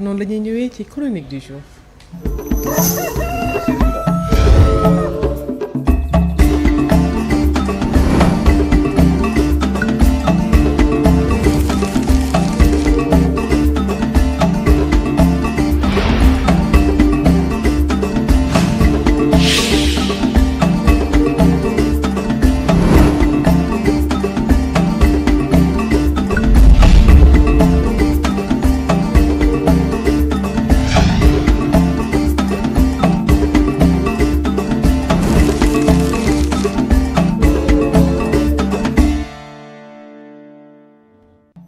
noonu la ñuy ñëwee ci chronique du jour.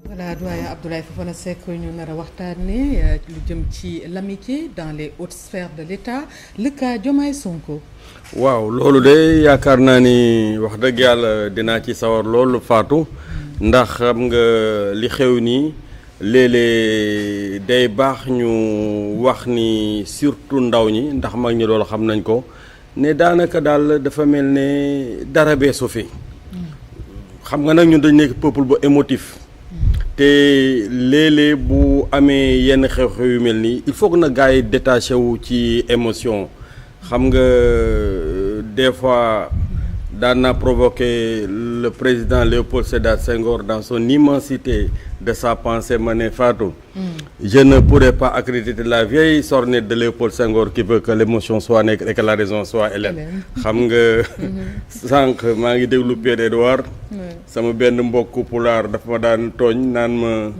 voilà doyen Abdoulaye Fofana Seck ñu nar a waxtaanee lu jëm ci l'amitié dans les hautes sphères de l'État le cas Diomaye Sonko. waaw loolu de yaakaar naa ni wax dëgg yàlla dinaa ci sawar loolu Fatou ndax xam nga li xew nii léeg-léeg day baax ñu wax ni surtout ndaw ñi ndax mag ñi loolu xam nañ ko ne daanaka daal dafa mel ne dara beesu fi xam nga nag ñun dañ nekk peuple bu émotif. te léeg-léeg bu amee yenn xew-xew yu mel nii il faut que na gars yi détaché wu ci émotion xam nga des fois daan na provoqué le président Léopold Sédar Senghor dans son immensité de sa pensée ma ne Fatou je ne pourrais pas accréditer la vieille sornette de Léopold Senghor qui veut que l'émotion soit nègre et que la raison soit hellène xam nga sànq maa ngi déglu Pierre-Edouard sama benn mbokku pulaar dafa ma daan tooñ naan ma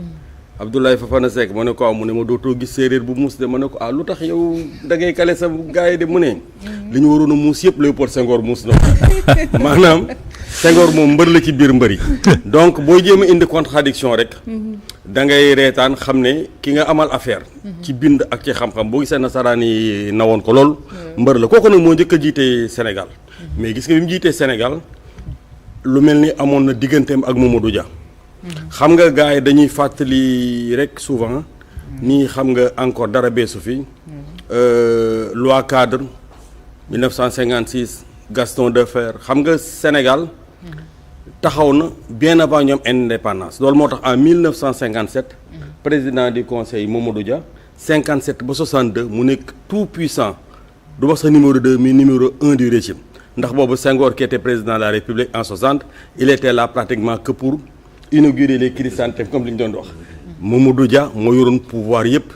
Abdoulaye Fofana Seck ma ne ko mu ne ma dootoo gis séeréer bu muus de ma ne ko lu tax yow da ngay kale sa gars yi de mu ne li ñu waroon a muus yëpp Léopold Senghor muus na ko maanaam Senghor moom mbër la ci biir mbër yi donc booy jéem a indi contradiction rek da ngay reetaan xam ne ki nga amal affaire ci bind ak ci xam-xam boo gisee nasaraan yi nawoon ko lool mbër la kooku nag moo njëkk a jiite Sénégal mais gis nga bi mu jiitee Sénégal lu mel ni amoon na digganteem ak Mamadou Dia xam nga gars yi dañuy fàttali rek souvent nii xam nga encore dara beesu fi loi cadre 1956 Gaston Defferre xam nga Sénégal taxaw na bien avant ñoom indépendance loolu moo tax en 1957 président du conseil Mamadou Dia 57 ba 62 mu nekk tout puissant du wax sa numéro 2 mais numéro 1 du régime ndax boobu Senghor qui était président de la République en 60 il était là pratiquement que pour inaugurer les chrysanthèmes comme li ñu doon wax Mamadou Dia moo yoroon pouvoir yëpp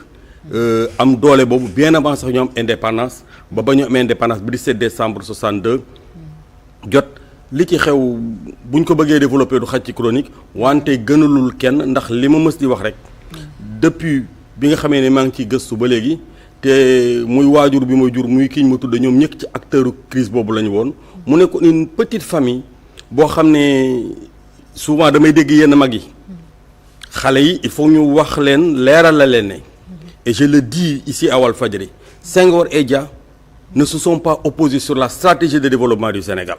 am doole boobu bien avant sax ñu am indépendance ba ñu am indépendance bi 17 décembre 62 jot li ci xew bu ñu ko bëggee développer du xaj ci chronique wante gënalul kenn ndax li ma mës di wax rek depuis bi nga xamee ne maa ngi ciy gëstu ba léegi te muy waajur bi ma jur muy kiiñ ma tudd ñoom ñëkk ci acteur crise boobu la ñu woon mu nekk une petite famille boo xam ne souvent damay dégg yenn mag yi xale yi il faut ñu wax leen leeral la leen ne et je le dis ici à Walfadjri Senghor et Dia ne se sont pas opposés sur la stratégie de développement du Sénégal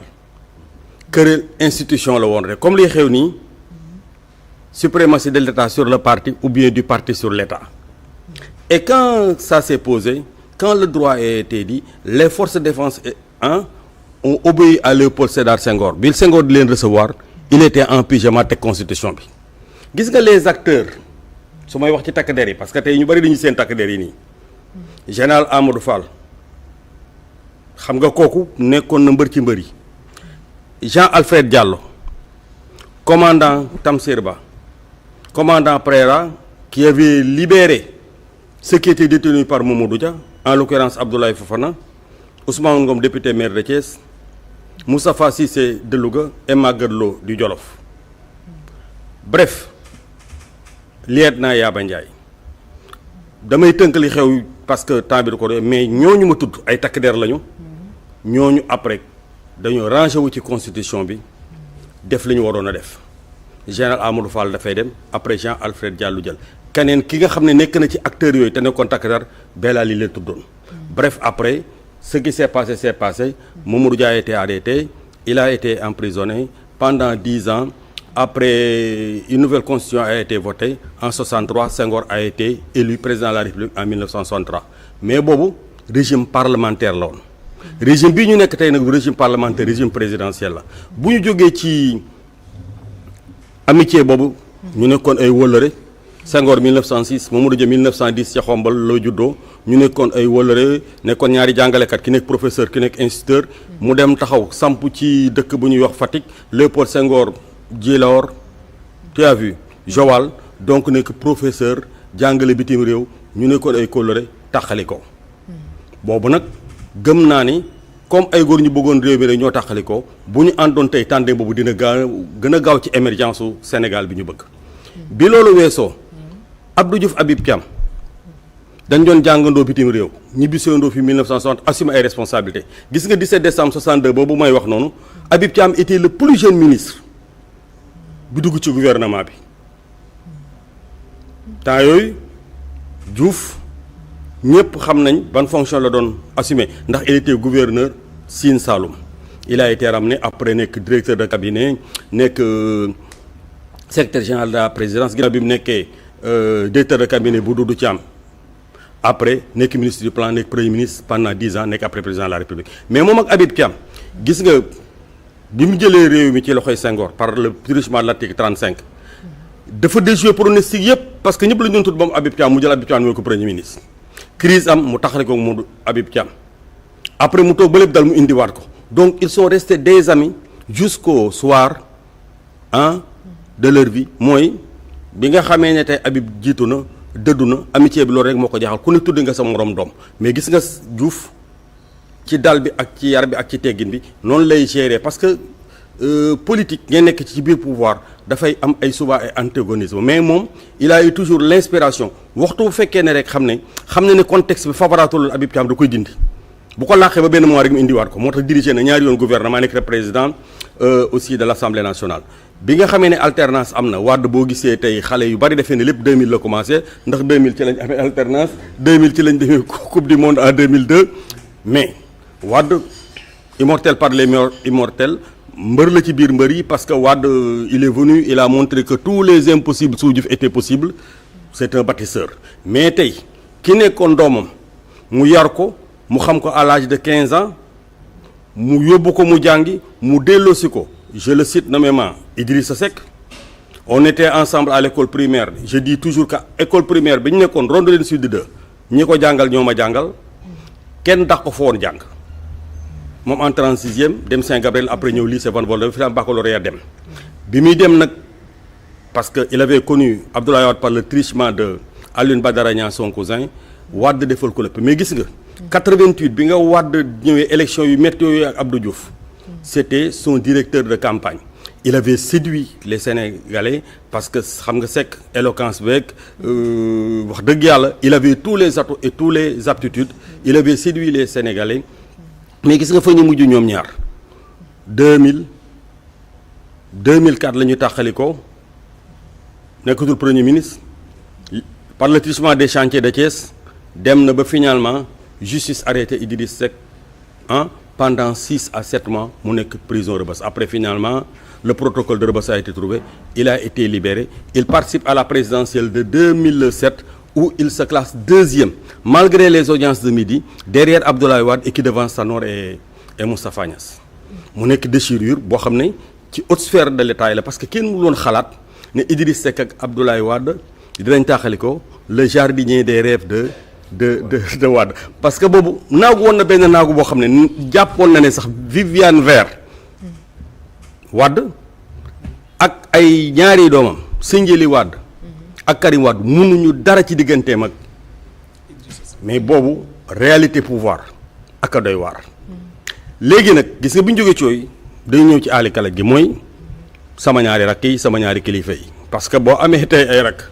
kër institution la woon rek comme liy xew nii suprématie de l'État sur le parti ou bien du parti sur l'État et quand ça s'est posé quand le droit a été dit les forces de défense ont obéi à Léopold Sédar Senghor bi Senghor di leen recevoir il était en pyjama teg constitution bi gis nga les acteurs su may wax ci takk der yi parce que tey ñu bari dañu seen takk der yi nii général Amadou Fall xam nga kooku nekkoon na mbër ci mbër yi Jean Alfred Diallo commandant Tamsir Ba commandant Préra qui avait libéré ceux qui étaient détenus par Mamadou Dia en l'occurrence Abdoulaye Fofana Ousmane Ngom député maire de Thiès Moustapha Cissé de Louga et Maguette Lo du Jolof bref lieutenant Yaba Ndiaye damay tënk li xew parce que temps bi du ko mais ñooñu ma tudd ay takk der lañu ñooñu après dañoo rangé wu ci constitution bi def li ñu waroon a def général Amadou Fall dafay dem après Jean Alfred Diallo jël keneen ki nga xam ne nekk na ci acteurs yooyu te nekkoon takk der Bella li leen tuddoon bref après ce qui s'est passé Mamadou Dia a été arrêté il a été emprisonné pendant 10 ans après une nouvelle constitution a été votée en 63 Senghor a été élu président de la République en 1963 mais boobu régime parlementaire la woon régime bii ñu nekk tey nag régime parlementaire régime présidentiel la bu ñu jógee ci amitié boobu ñu nekkoon ay wëllëre Senghor 1906 Mamadou Dia 1910 ca Xombal la juddoo ñu nekkoon ay wëllëre nekkoon ñaari jàngalekat ki nekk professeur ki nekk instituteur mu dem taxaw samp ci dëkk bu ñuy wax Fatick Léopold Senghor Djilor tu as vu Joal donc nekk professeur jàngale bitim réew ñu nekkoon ay kóllëre taxali ko boobu nag gëm naa ni comme ay góor ñu bëggoon réew mi rek ñoo taxali ko bu ñu àndoon tey tànde boobu dina gën a gaaw ci émergence su Sénégal bi ñu bëgg bi loolu weesoo Abdou Diouf Habib Thiam dañ doon jàngandoo bitim réew ñibbiseendoo fi 1960 assumer ay responsabilités gis nga 17 décembre 62 boobu may wax noonu Habib Thiam était le plus jeune ministre bi dugg ci gouvernement bi temps yooyu Diouf ñëpp xam nañ ban fonction la doon assumer ndax il était gouverneur Sine Saloum il a été ramené après nekk directeur de cabinet nekk secrétaire général de la présidence ginnaaw bi mu nekkee directeur de cabinet bu Doudou Thiam après nekk ministre du plan nekk premier ministre pendant 10 ans nekk après président de la république mais moom ak Habib Thiam gis nga bi mu jëlee réew mi ci loxoy Senghor par le truchement de l'article 35 dafa déjouer pronostic yëpp parce que ñëpp la ñu doon tudd ba mu Habib Thiam mu jël Habib Thiam mooy ko premier ministre crise am mu taxale ko mu Habib Thiam après mu toog ba lépp dal mu indiwaat ko donc ils sont restés des amis jusqu'au soir de leur vie mooy bi nga xamee ne tey Habib jiitu na dëddu na amitié bi loolu rek moo ko jaaxal ku ne tudd nga sa morom doom mais gis nga Diouf ci dal bi ak ci yar bi ak ci teggin bi noonu lay gérer parce que politique ngeen nekk ci biir pouvoir dafay am ay souvent ay antagonisme mais moom il a eu toujours l'inspiration waxtu bu fekkee ne rek xam ne contexte bi favorable Habib Thiam da koy dindi bu ko laaxee ba benn mois rek mu indiwaat ko moo tax dirigé na ñaari yoon gouvernement nekk président aussi de l'Assemblée nationale bi nga xamee ne alternance am na Wade boo gisee tey xale yu bari defee ne lépp 2000 la commencé ndax 2000 ci lañ amee alternance 2000 ci lañ demee coupe du monde en 2002 mais Wade immortel par les immortels mbër la ci biir mbër yi parce que Wade il est venu il a montré que tous les impossibles sous Diouf étaient possibles c'est un bâtisseur mais tey ki nekkoon doomam mu yar ko mu xam ko à l'âge de 15 ans mu yóbbu ko mu jàngi mu delloosi ko je le cite nommément Idrissa Seck on était ensemble à l'école primaire je dis toujours que école primaire bi ñu nekkoon Rondeline Sud 2 ñi ko jàngal ñoo ma jàngal kenn dax ko fa woon jàng moom en 36e dem Saint-Gabriel après ñëw lycée Van Vollenhoven fi am baccalauréat dem bi muy dem nag parce que il avait connu Abdoulaye Wade par le truchement de Alioune Badara Niang son cousin Wade defal ko lépp mais gis nga 88 bi nga Wade ñëwee élection yu métti yooyu ak Abdou Diouf c'était son directeur de campagne il avait séduit les Sénégalais parce que xam nga Seck éloquence beeg wax dëgg yàlla il avait tous les atouts et tous les aptitudes il avait séduit les Sénégalais mais gis nga fa ñu mujj ñoom ñaar 2004 la ñu tàqali ko nekkatul premier ministre par le truchement des chantiers de Thiès dem na ba finalement justice arrêté Idriss Seck pendant 6 à 7 mois mu nekk prison Rebeuss après finalement le protocole de Rebeuss a été trouvé il a été libéré il participe à la présidentielle de 2007 où il se classe deuxième malgré les audiences de midi derrière Abdoulaye Wade et qui devance Tanor et Moustapha Niasse mu nekk déchirure boo xam ne ci haute sphère de l'État la parce que kenn mu loon xalaat ne Idriss Seck ak Abdoulaye Wade dinañ taaxali ko le jardinier des rêves de Wade parce que boobu naagu woon na benn naagu boo xam ne jàppoon na ne sax Viviane Were Wade ak ay ñaari doomam Sindiély Wade ak Karim Wade mënuñu dara ci digganteem ak mais boobu réalité pouvoir ak a doy waar léegi nag gis nga bu ñu jógee cooy dañu ñëw ci aali kala gi mooy sama ñaari rakk yi sama ñaari kilifa yi parce que boo amee tey ay rakk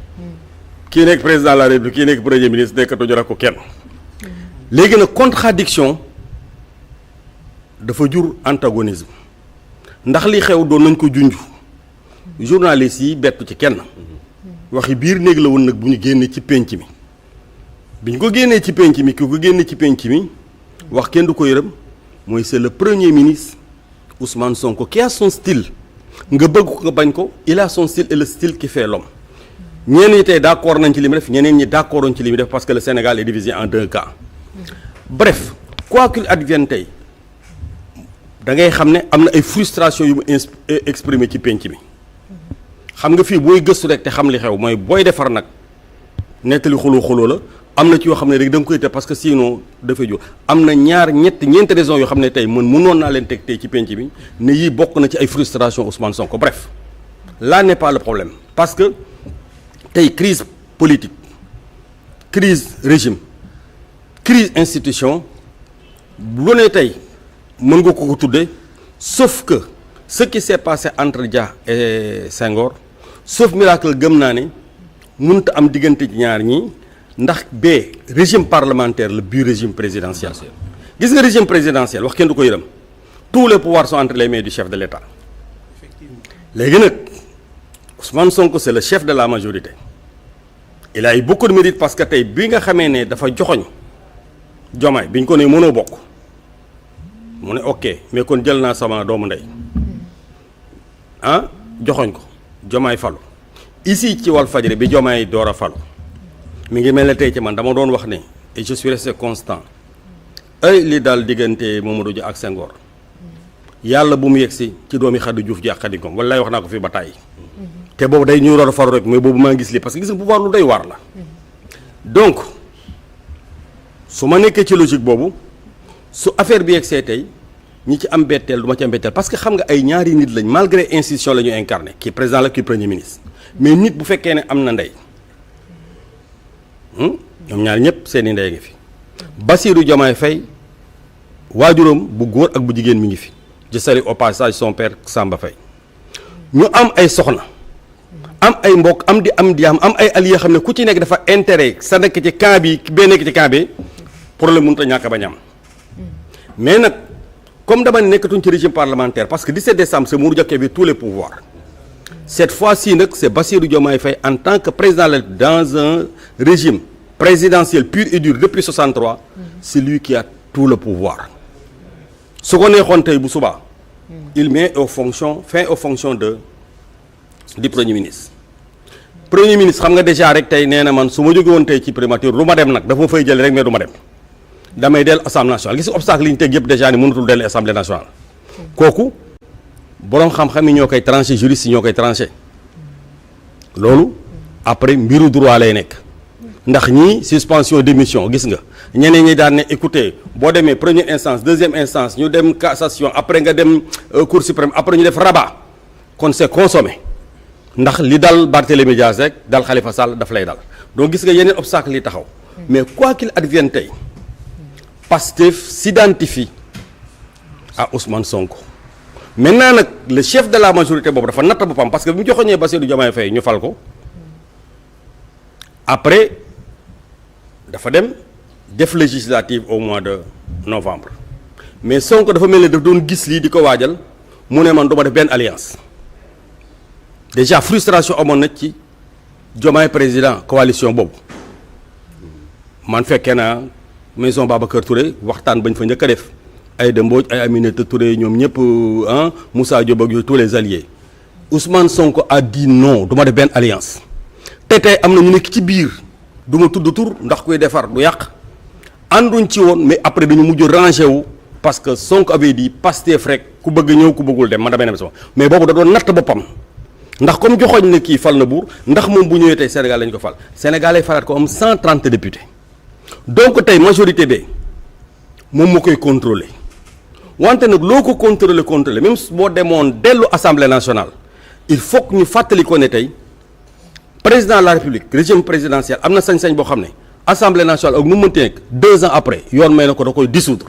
kii nekk président de la République kii nekk premier ministre nekkatuñu rakku kenn léegi nag contradiction dafa jur antagonisme ndax li xew doon nañ ko junj journalistes yi bettu ci kenn waxi biir néeg la woon nag bu ñu génnee ci penc mi bi ñu ko génnee ci penc mi ki ko génne ci penc mi wax kenn du ko yërëm mooy c'est le premier ministre Ousmane Sonko qui a son style nga bëgg ko nga bañ ko il a son style et le style qui fait l'homme ñenn ñi tey d'accord nañ ci li mu def ñeneen ñi d'accorduñ ci li mu def parce que le Sénégal est divisé en 2 cas bref quoi qu'il advienne tey da ngay xam ne am na ay frustration yu mu exprimé ci penc mi xam nga fii booy gëstu rek te xam li xew mooy booy defar nag nettali xuloo la am na ci yoo xam ne rek da nga koy teg parce que sinon dafay jóg am na ñeenti raisons yoo xam ne tey man mënoon naa leen teg tey ci penc bi ne yii bokk na ci ay frustration Ousmane Sonko bref là n'est pas le problème parce que tey crise politique crise régime crise institution lu ne tey mën nga ko tuddee sauf que ce qui s'est passé entre Dia et Senghor sauf miracle gëm naa ne mënut a am diggante ñaar ñi ndax bee régime parlementaire la bii régime présidentiel gis nga régime présidentiel wax kenn du ko yërëm tous les pouvoirs sont entre les mains du chef de l'État léegi nag Ousmane Sonko c'est le chef de la majorité il a eu beaucoup de mérite parce que tey bi nga xamee ne dafa joxoñ Diomaye bi ñu ko ne mënoo bokk mu ne ok mais kon jël naa sama doomu ndey joxoñ ko Diomaye falu ici ci Walfadjri bi Diomaye door a falu mi ngi mel ne tey ci man dama doon wax ne et je suis resté constant li daal diggante Mamadou Dia ak Senghor yàlla bu mu yegsi ci doomi Khady Diouf ji ak Khady Ngom wallaay wax naa ko fii ba tàyyi te boobu day ñu door a faru rek mais boobu maa gis lii parce que gis nga pouvoir lu doy waar la donc su ma nekkee ci logique boobu su affaire bi yegsee tey ñi ci am betteel du ma ci am betteel parce que xam nga ay ñaari nit lañ malgré institution la ñu incarné kii président la kii premier ministre mais nit bu fekkee ne am na ndey ñoom ñaar ñëpp seeni ndey ngi fi Bassirou Diomaye Faye waajuram bu góor ak bu jigéen mi ngi fi je salue au passage son père Samba Faye ñu am ay soxna am ay mbokk am ay alliés xam ne ku ci nekk dafa intérêt sa nekk ci camp bi bee nekk ci camp bi problème mënut a ñàkk bañ am mais nag comme dama nekkatuñ ci régime parlementaire parce que 17 décembre c'est Mamadou Dia qui avait tous les pouvoirs cette fois-ci nag c'est Bassirou Diomaye Faye en tant que président dans un régime présidentiel pur et dur depuis 63 c'est lui qui a tout le pouvoir su ko neexoon tey bu subaa il met fin aux fonctions du premier ministre xam nga déjà rek tey nee na man su ma jóge woon tey ci primature du ma dem nag dafa ma fay jële rek mais du ma dem damay dellu assemblée nationale gis obstacle li ñu teg yëpp déjà ni mënatul dellu assemblée nationale kooku boroom xam-xam yi ñoo koy tranché juriste yi ñoo koy tranché loolu après mbiru droit lay nekk ndax ñii suspension d'émission gis nga ñeneen ñi daan ne écoutez boo demee première instance deuxième instance ñu dem cassation après nga dem cour suprême après ñu def rabat kon c'est consommé ndax li dal Barthélémy Dias rek dal Khalifa Sall daf lay dal donc gis nga yeneen obstacle yi taxaw mais quoi qu'il advienne tey Pastef s'identifie à Ousmane Sonko maintenant nag le chef de la majorité boobu dafa natt boppam parce que bi mu joxoñee Bassirou Diomaye Faye ñu fal ko après dafa dem def législative au mois de novembre mais Sonko dafa mel ne daf doon gis lii di ko waajal mu ne man du ma def benn alliance déjà frustration amoon na ci Diomaye président coalition boobu man fekkee naa maison Babacar Touré waxtaan bañ fa njëkk a def Aïda Mbodj ay Aminata Touré ñoom ñëpp Moussa Diop ak yooyu tous les alliés Ousmane Sonko a dit non du ma def benn alliance te tey am na ñu nekk ci biir du ma tudd tur ndax kuy defar du yàq ànduñ ci woon mais après dañu mujj rangé wu parce que Sonko avait dit Pastef rek ku bëgg ñëw ku bëggul dem man damay dem sama mais boobu da doon natt boppam ndax comme joxoñ na kii fal na buur ndax moom bu ñëwee tey Sénégal lañ ko fal Sénégal lay falaat ko am 130 députés donc tey majorité de moom moo koy contrôler wante nag loo ko contrôler même boo demoon dellu assemblée nationale il faut que ñu fàttali ko ne tey président de la république régime présidentiel am na sañ-sañ boo xam ne assemblée nationale ak nu mu mënti nekk 2 ans après yoon may na ko da koy dissoudre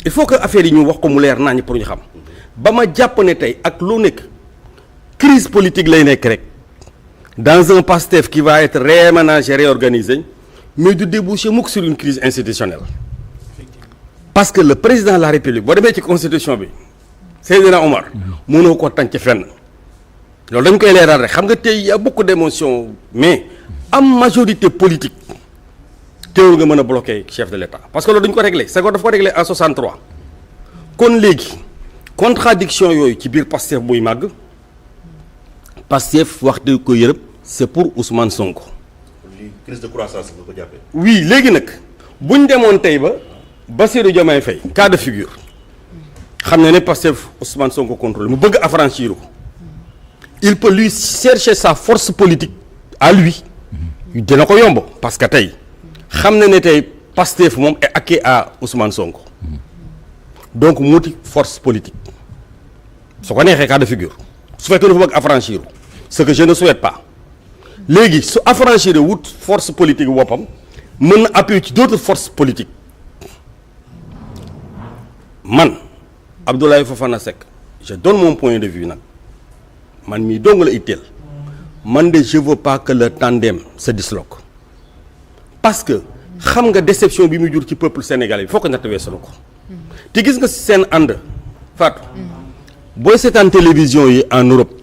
il faut que affaire yi ñu wax ko mu leer nañu pour ñu xam ba ma jàpp ne tey ak lu nekk crise politique lay nekk rek dans un Pastef qui va être réaménagé réorganisé mais du déboucher mukk sur une crise institutionnelle parce que le président de la république boo demee ci constitution bi Seydina Omar mënoo ko tànc fenn loolu dañ koy leeral rek xam nga tey y a beaucoup d'émotions mais am majorité politique teewul nga mën a bloquer chef de l'État parce que loolu dañu ko réglé Senghor dafa ko réglé en 63 kon léegi contradiction yooyu ci biir Pastef buy màgg Pastef wax dëgg ko yërëb c'est pour Ousmane Sonko. lii crise de croissance nga ko jàppee. oui léegi nag buñ demoon tey ba Bassirou Diomaye Faye cas de figure xam ne Pastef Ousmane Sonko contrôle mu bëgg affranchir ko il peut lui chercher sa force politique à lui dina ko yomb parce que tey xam na ne tey Pastef moom est acquis à Ousmane Sonko donc muuti force politique su ko neexee cas de figure su fekkee dafa bëgg affranchir ce que je ne souhaite pas léegi su affranchir wut force politique boppam mën na appuyer ci d'autres forces politiques man Abdoulaye Fofana Seck je donne mon point de vue nag man mii dong la itteel man de je veux pas que le tandem se disloque parce que xam nga déception bi mu jur ci peuple sénégalais bi foo ko natt weesu na ko te gis nga seen ànd Fatou booy seetaan télévision yi en Europe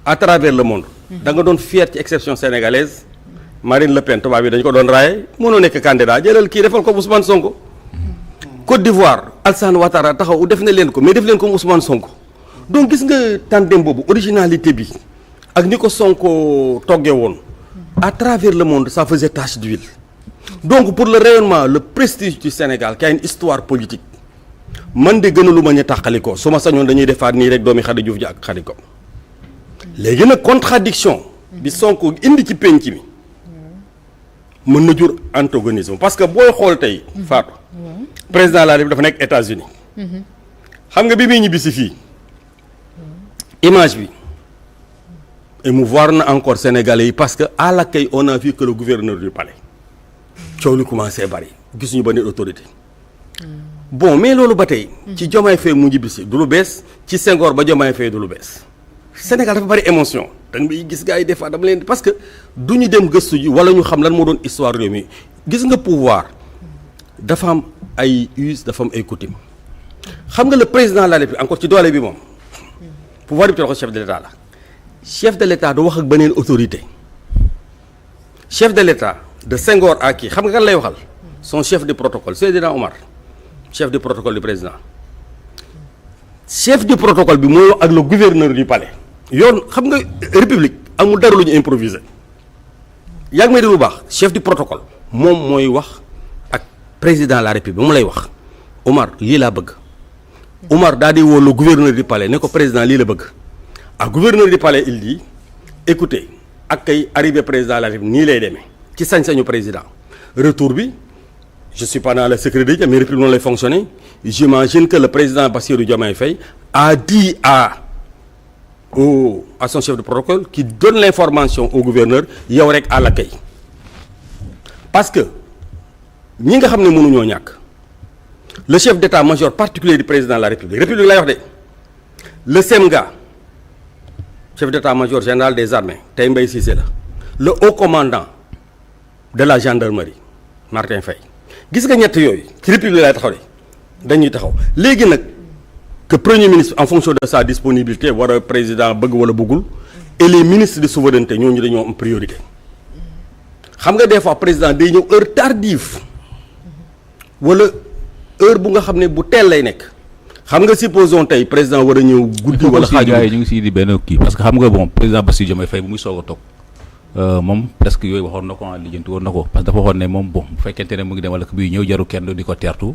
à travers le monde da nga doon fier ci exception sénégalaise Marine Le Pen tubaab yi dañu ko doon raaye mënoo nekk candidat jëlal kii defal ko Ousmane Sonko Côte d'Ivoire Alassane Ouattara taxaw def na leen ko mais def leen comme Ousmane Sonko donc gis nga tandem boobu originalité bi ak ni ko Sonko toggee woon à travers le monde ça faisait tache d'huile donc pour le rayonnement le prestige du Sénégal qui a une histoire politique man de gënalu ma ñu tàqali ko su ma sañoon dañuy defaat nii rek doomi Khady Diouf ji ak Khady ko léegi nag contradiction bi Sonko indi ci penc mi mën na jur antagonisme parce que booy xool tey Fatou président de la République dafa nekk États-Unis xam nga bi muy ñibbi si fii image bi émouvoir na encore Sénégalais yi parce que à l'accueil on a vu que le gouverneur du palais coow li commencé bari gisuñu ba nit autorité bon mais loolu ba tey ci Diomaye Faye mu ñibbi si du lu bees ci Senghor ba Diomaye Faye du lu bees Sénégal dafa bari émotion da nga gis gars yi des fois dama leen parce que du ñu dem gëstu ji wala ñu xam lan moo doon histoire réew mi gis nga pouvoir dafa am ay us dafa am ay coutume xam nga le président de la République encore ci doole bi moom pouvoir bi ci loxo chef de l'État la chef de l'État du wax ak beneen autorité chef de l'État de Senghor à kii xam nga kan lay waxal son chef de protocole Seydina Omar chef de protocole du président chef de protocole bi mooy wax ak le gouverneur du palais yoon xam nga république amul dara lu ñu improviser yaa ngi may déglu bu baax chef du protocole moom mooy wax ak président de la république mu lay wax Omar lii laa bëgg Omar daal di woo le gouverneur du palais ne ko président lii la bëgg ak gouverneur du palais il dit écoutez ak kay arrivé président de la république nii lay demee ci sañ-sañu président retour bi je suis pas dans le secret de mais république noonu lay fonctionner j'imagine que le président Bassirou Diomaye Faye a dit à son chef de protocole qui donne l'information au gouverneur yow rek à l'accueil parce que ñi nga xam ne mënuñoo ñàkk le chef d'état-major particulier du président de la république lay wax de le SEMGA chef d'état-major général des armées tey Mbaye Cissé la le haut commandant de la gendarmerie Martin Faye gis nga ñett yooyu ci république lay taxaw de dañuy taxaw léegi nag que premier ministre en fonction de sa disponibilité war a président bëgg wala bëggul et les ministres de souveraineté ñooñu dañoo am priorité xam nga des fois président day ñëw heure tardive wala heure bu nga xam ne bu teel lay nekk xam nga supposons tey président war a ñëw guddi wala xaaju gars yi ñu ngi si di benn kii parce que xam nga bon président Bassirou Diomaye Faye bu muy soog a toog moom presque yooyu waxoon na ko lijjanti woon na ko parce que dafa waxoon ne moom bon bu fekkente ne mu ngi dem wala bii ñëw jaru kenn di ko teertu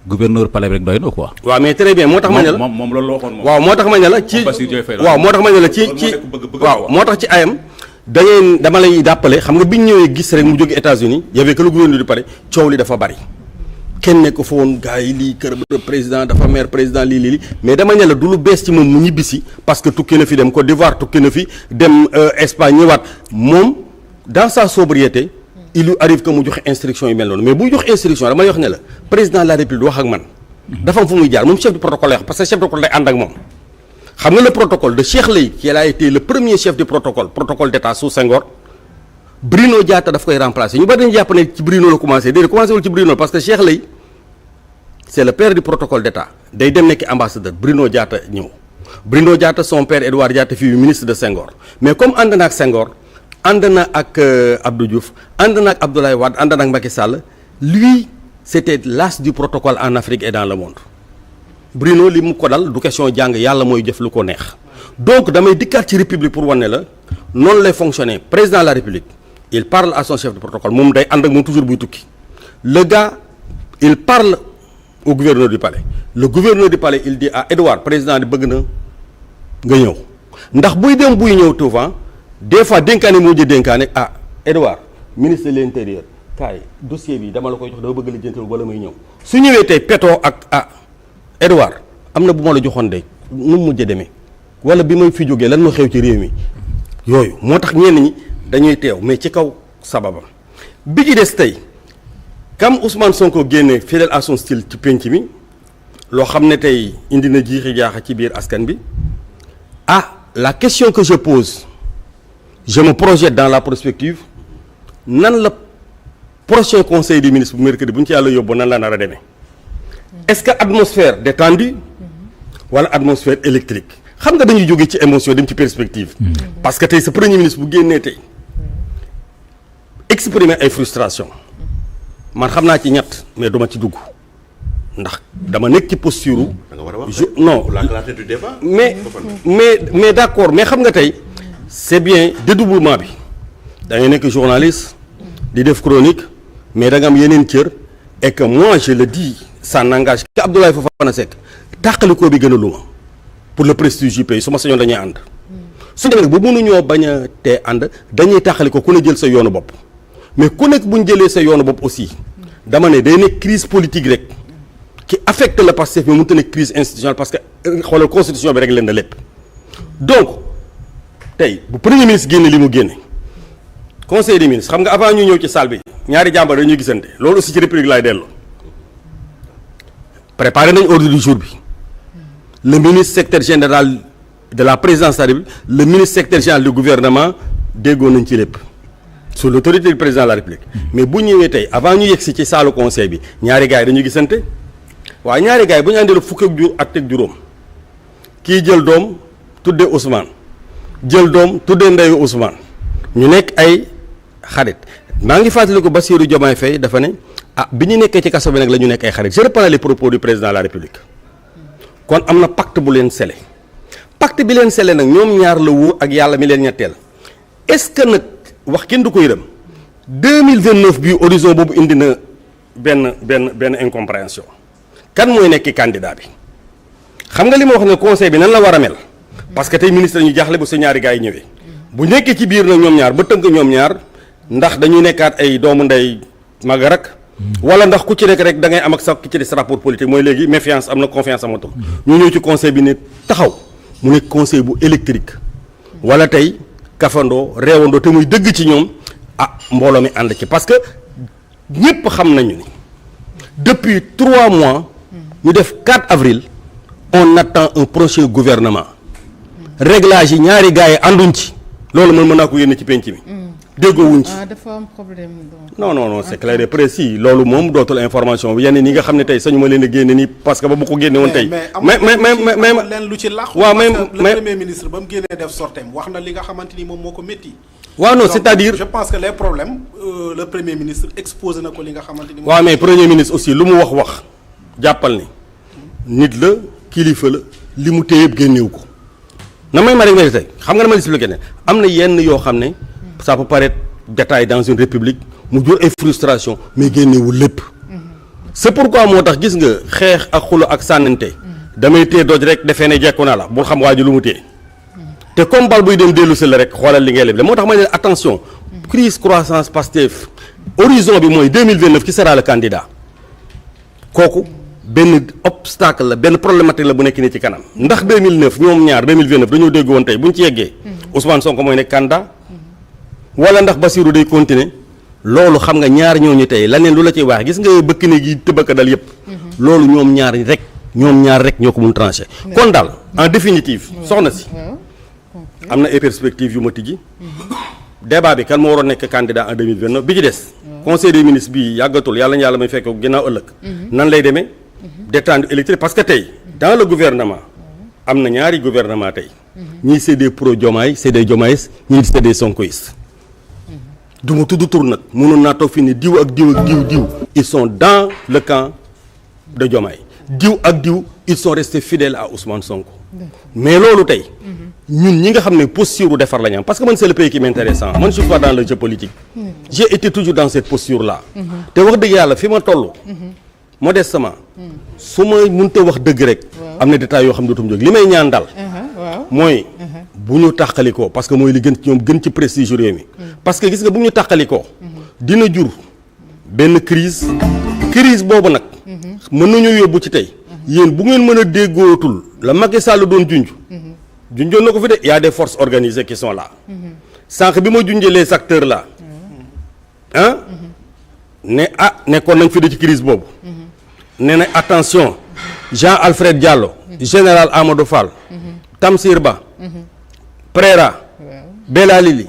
gouverneur palais rek doy na quoi. waaw mais très bien moo tax ma ne la moom loolu la waxoon moom. waaw moo tax ma ne la ci waaw moo tax ma ne la ci waaw moo tax ci ayam dama lay dàppale xam nga bi ñu ñëwee gis rek mu jóge États-Unis y avait que le gouverneur du palais coow li dafa bari kenn ne ko fa woon gars yi lii kër président dafa maire président lii mais dama ne la du lu bees ci moom mu ñibbisi parce que tukki na fi dem Côte d'Ivoire tukki na fi dem Espagne ñëwaat moom dans sa sobriété il lui arrive que mu joxe instruction yu mel noonu mais buy jox instruction dama lay wax ne la président de la république wax ak man dafa am fu muy jaar moom chef du protocole lay wax parce que chef de protocole lay ànd ak moom xam nga le protocole de Cheikh Lay qui a été le premier chef du protocole d'état sous Senghor Bruno Diatta daf koy remplacer ñu bari dañu jàpp ne ci Bruno la commencé déedéet commencé wul ci Bruno parce que Cheikh Lay c'est le père du protocole d'état day dem nekk ambassadeur Bruno Diatta ñëw Bruno Diatta son père Édouard Diatta fii ministre de Senghor mais comme ànd na ak Senghor ànd na ak Abdou Diouf ànd na ak Abdoulaye Wade ànd na ak Macky Sall lui c'était l'as du protocole en Afrique et dans le monde Bruno li mu ko dal du question jàng yàlla mooy jëf lu ko neex donc damay dikkaat ci république pour wane la noonu lay fonctionner président de la république il parle à son chef de protocole moom day ànd ak moom toujours buy tukki le gars il parle au gouverneur du palais le gouverneur du palais il dit à Edouard président di bëgg na nga ñëw ndax buy dem buy ñëw souvent des fois dénkaane moo jë dénkaane Edouard ministre de l'intérieur kaay dossier bi dama la koy jox dama bëgg la jëntal wala muy ñëw su ñëwee tey Petro ak Edouard am na bu ma la joxoon de nu mu mujj demee wala bi may fi jógee lan moo xew ci réew mi yooyu moo tax ñenn ñi dañuy teew mais ci kaw sababam bi ci des tey kam Ousmane Sonko génne fidèle à son style ci penc mi loo xam ne tey indi na jiixi jaaxa ci biir askan bi la question que je pose je me projette dans la prospective nan la prochain conseil des ministres bu mercredi bu ñu ci yàlla yóbbu nan la nar a demee est-ce que atmosphère détendue wala atmosphère électrique xam nga dañuy jóge ci émotion dem ci perspective parce que tey sa premier ministre bu génnee tey exprimer ay frustration man xam naa ci ñett mais duma ci dugg ndax dama nekk ci posture non la clarté du débat. mais d'accord mais xam nga tey c'est bien dédoublement bi da ngay nekk journaliste di def chronique mais da nga am yeneen cër et que moi je le dis ça n'engage que Abdoulaye Fofana Seck tàqalikoo bi gën a luma pour le prestige du pays su ma sañoon dañuy ànd su demee nag bu mënuñoo bañ a tee ànd dañuy tàqalikoo ku ne jël sa yoonu bopp mais ku nekk bu ñu jëlee sa yoonu bopp aussi dama ne day nekk crise politique rek qui affecte le Pastef mais mënut a nekk crise institutionnelle parce que xoolal constitution bi rek leen na lépp donc tey bu premier ministre génne li mu génne conseil des ministres xam nga avant ñu ñëw ci salle bi ñaari jàmbar dañuy gisante loolu aussi ci république laay dellu préparé nañ ordre du jour bi le ministre secrétaire général de la présidence de la République le ministre secrétaire général du gouvernement déggoo nañ ci lépp sous l'autorité du président de la République mais bu ñëwee tey avant ñu yegsi ci saalu conseil bi ñaari gars yi dañuy gisante waaye ñaari gars yi bu ñu àndee fukk ak juróom kii jël doom tuddee Ousmane jël doom tuddee ndeyu Ousmane ñu nekk ay xarit maa ngi fàttali ko Bassirou Diomaye Faye dafa ne bi ñu nekkee ci kaso bi nag la ñu nekk ay xarit je reprends les propos du président de la République kon am na pacte bu leen scellé pacte bi leen scellé nag ñoom ñaar la woo ak yàlla mi leen ñetteel est-ce que nag wax kenn du ko yërëm 2029 bii horizon boobu indi na benn incompréhension kan mooy nekk candidat bi xam nga li ma wax ne conseil bi nan la war a mel parce que tey ministre ñu jaaxle bu sa ñaari gars yi ñëwee bu nekkee ci biir nag ñoom ñaar ba tënk ñoom ñaar ndax dañuy nekkaat ay doomu ndey mag rak wala ndax ku ci nekk rek da ngay am ak sa ki ci des rapport politique mooy léegi méfiance am na confiance amatul ñu ñëw ci conseil bi ne taxaw mu nekk conseil bu électrique wala tey kafandoo reewandoo te muy dëgg ci ñoom mbooloo mi ànd ci parce que ñëpp xam nañu ni depuis 3 mois ñu def 4 avril on attend un prochain gouvernement réglage yi ñaari gars yi ànduñ ci loolu mën naa ko yénne ci penc mi déggoo wuñ ci dafa am problème donc. non c'est clair et précis loolu moom dootul information bi yenn ñi nga xam ne tey sañu ma leen a génne nii parce que ba bu ko génne woon tey mais leen lu ci lax waaw le premier ministre ba mu génnee def sortem wax na li nga xamante ni moom moo ko métti waaw non c'est-à-dire je pense que les problèmes le premier ministre exposé na ko li nga xamante ni waaw mais premier ministre aussi lu mu wax jàppal ni nit la kilifa la li mu téye yëpp génnewu ko na may ma rek tey xam nga dama expliqué ne am na yenn yoo xam ne ça peut paraître détail dans une république mu jur ay frustration mais génnewul lépp c'est pourquoi moo tax gis nga xeex ak xulo ak sànnante damay téye doj rek defee ne jekku naa la bul xam waa ji lu mu téye te comme bal buy dem dellu si la rek xoolal li ngay leble moo tax ma ne attention crise croissance Pastef horizon bi mooy 2029 qui sera le candidat kooku benn obstacle la benn problématique la bu nekk nii ci kanam ndax 2009 ñoom ñaar 2029 dañoo dégg woon tey bu ñu ci yeggee Ousmane Sonko mooy nekk candidat wala ndax Bassirou day continuer loolu xam nga ñaar ñooñu tey laneen lu la ciy wax gis nga bëkk ne gi tëbaka dal yëpp loolu ñoom ñaar rek ñoo ko mun tranché kon daal en définitive soxna si am na ay perspectives yu ma tijji débat bi kan moo waroon nekk candidat en 2029 bi ci des conseil des ministres bi yàggatul yàlla na yàlla may fekk ginnaaw ëllëg nan lay demee détente électrique parce que tey dans le gouvernement am na ñaari gouvernement tey ñii c'est des pro Diomaye c'est des Diomayistes ñii c'est des Sonkoistes du ma tudd tur nag mënoon naa toog fii ni diw ak diw ils sont dans le camp de Diomaye diw ak diw ils sont restés fidèles à Ousmane Sonko mais loolu tey ñun ñi nga xam ne posture defar la ñu am parce que man c'est le pays qui m'intéresse man je suis pas dans le jeu politique j'ai été toujours dans cette posture là te wax dëgg yàlla fi ma toll modestement su ma mënta wax dëgg rek am na détails yoo xam ne dootum jóg li may ñaan daal mooy bu ñu tàqalikoo parce que mooy li gën ci ñoom gën ci prestige réew mi. parce que gis nga bu ñu tàqalikoo. dina jur benn crise boobu nag. mën nañu yóbbu ci tey. yéen bu ngeen mën a déggootul la Macky Sall doon junj. junjoon na ko fi de y a des forces organisées qui sont là. sànq bi ma junjee les acteurs là. nekkoon nañ fi de ci crise boobu. nee na attention Jean Alfred Diallo. général Amadou Fall. Tamsir Ba. Préra. Bella Lili.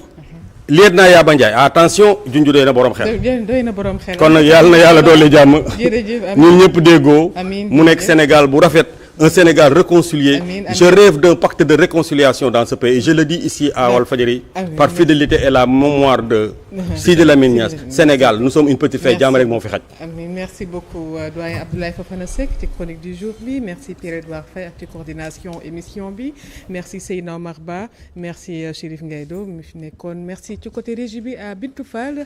lieutenant Yaba Ndiaye attention junju doy na borom xel. doy na borom xel. kon nag yàlla na yàlla doole jàmm. jërëjëf ñun ñëpp déggoo. amiin mu nekk Sénégal bu rafet. un Sénégal réconcilié. Amiin. Je rêve d'un pacte de réconciliation dans ce pays et je le dis ici à Walfadjri par fidélité et la mémoire de Sidi Lamine Niass. Sénégal nous sommes une petite fête jàmm rek moo fi xaj. amiin merci beaucoup doyen Abdoulaye Fofana Seck ci chronique du jour bi merci Pierre-Edouard Faye ak ci coordination émission bi merci Seyna Omar Ba merci Chérif Ngaydo mi fi nekkoon merci ci côté régie bi à Bintou Fall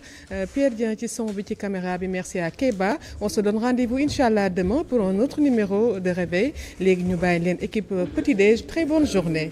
Pierre Dieng ci son bi ci caméra bi merci à Keba on se donne rendez-vous inchallah demain pour un autre numéro de réveil léegi ñu bàyyi leen équipe Petit Déj très bonne journée.